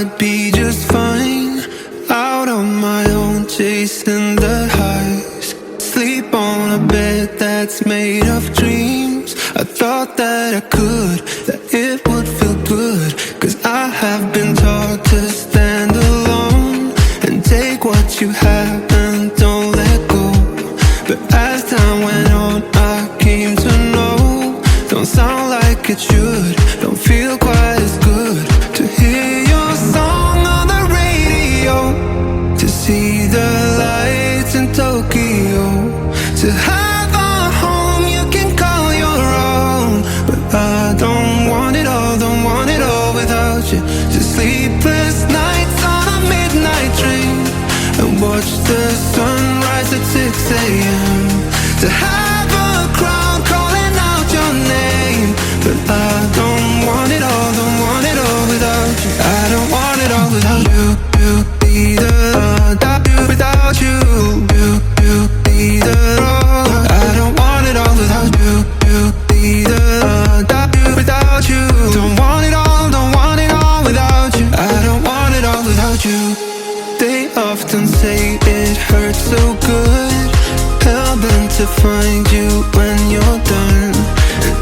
I'd be just fine, out on my own, chasing the highs. Sleep on a bed that's made of dreams. I thought that I could, that it would feel good, 'cause I have been taught to stand alone and take what you have and don't let go. But as time went on, I came to know, don't sound like it should, don't feel quite as good to hear your song on the radio, to see the lights in Tokyo, to have a home you can call your own. But I don't want it all, don't want it all without you. Just sleepless nights on a midnight train and watch the sunrise at 6 a.m. To have a crowd calling out your name. But I don't want it all, don't want it all without you. I don't want it all without you. Either without you, either. I don't want it all without you. Either without you. Don't want it all, don't want it all without you. I don't want it all without you. They often say it hurts so good, hell-bent to find you when you're done.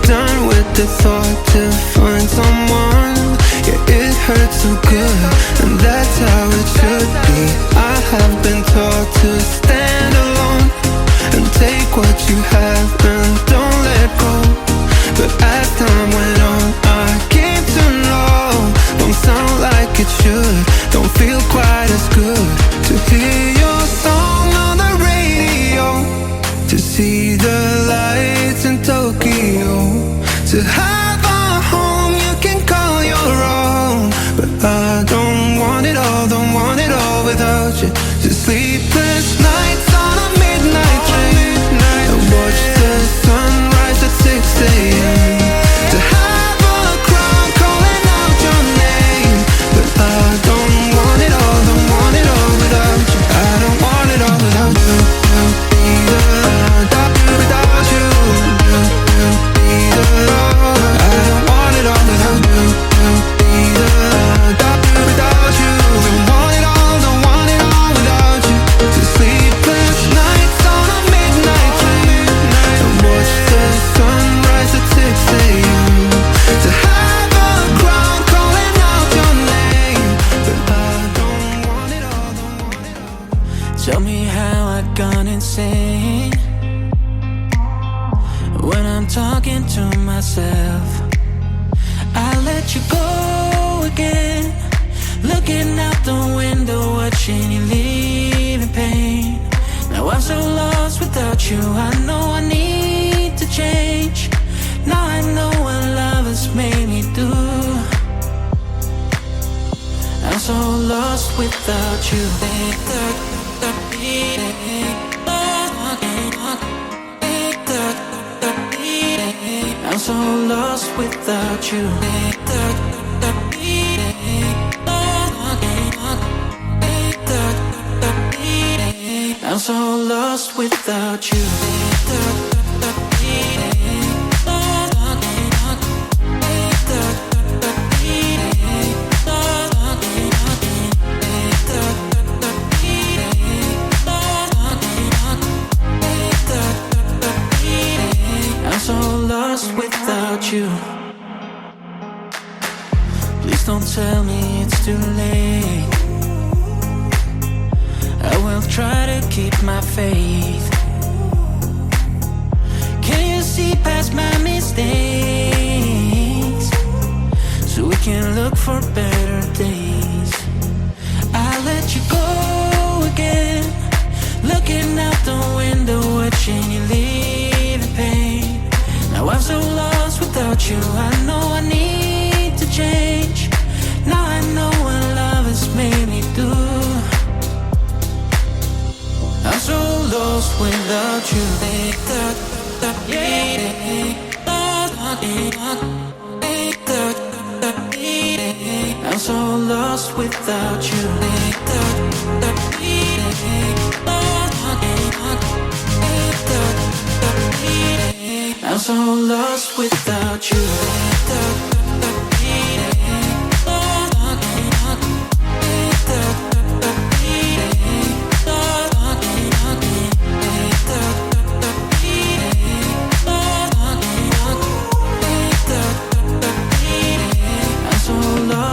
Done with the thought to find someone. Yeah, it hurts so good, and that's how it should be. I have been taught to stand alone and take what you have and don't let go. But as time went on, I came to know, don't sound like it should, don't feel quite as good to hear your song on the radio, to see the lights in Tokyo, to have a home you can call your own. But I don't want it all, don't want it all without you. Just sleepless nights on a midnight train and watch the sunrise at 6 a.m. To have a crowd calling out your name. But I don't want it all, don't want it all without you. I don't want it all without you. Either without you, either. I don't want it all without you. Either without you. Don't want it all, don't want it all without you. Just sleepless nights on a midnight train and watch the sunrise at 6 a.m. To have a crowd calling out your name. But I don't want it all, don't want it all. Tell me how I gone insane when I'm talking to myself. I let you go again, looking out the window, watching you leave in pain. Now I'm so lost without you, I know I need to change. Now I know what love has made me do. I'm so lost without you. I'm so lost without you. I'm so lost without you. I'm so lost without you. Please don't tell me it's too late. I will try to keep my faith. Can you see past my mistakes so we can look for better days? I let you go again, looking out the window, watching you leave in pain. Now I'm so lost without you, I know I need to change. Now I know what love has made me do. I'm so lost without you. I'm so lost without you. I'm so lost without you.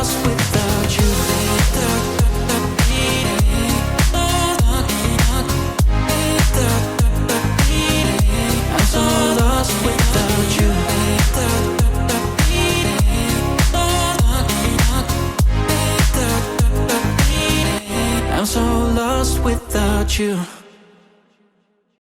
lost without you. I'm so lost without you. I'm so lost without you.